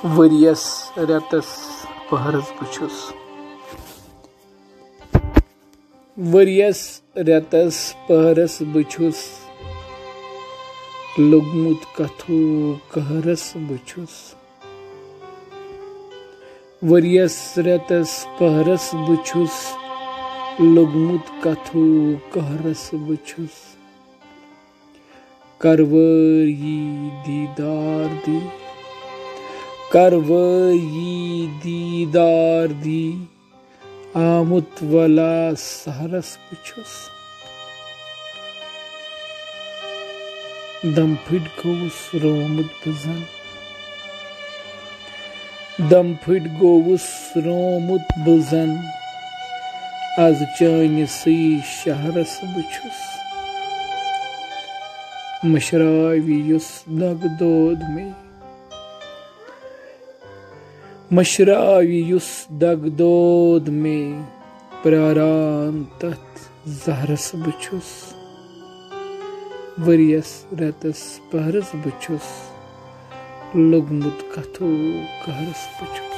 Various रेतस पहरस बुछुस various रेतस पहरस बुछुस लोगमुत कथु कहरस बुछुस various रेतस पहरस बुछुस लोगमुत कथु कहरस बुछुस करवई दीदार दी करवई दीदार दी आमुत वला सहरस बुछुस दम फिट गोवुस रोमुत बुजन दम फिट गोवुस रोमुत बुजन आज चानिसई शहरस बुछुस मशरावी युस दगदोद में मशरावी युस दगदोद में प्रारान तथ जहरस बुछुस वरियस रेतस पहरस बुछुस लोगमुत कथु कहरस बुछुस।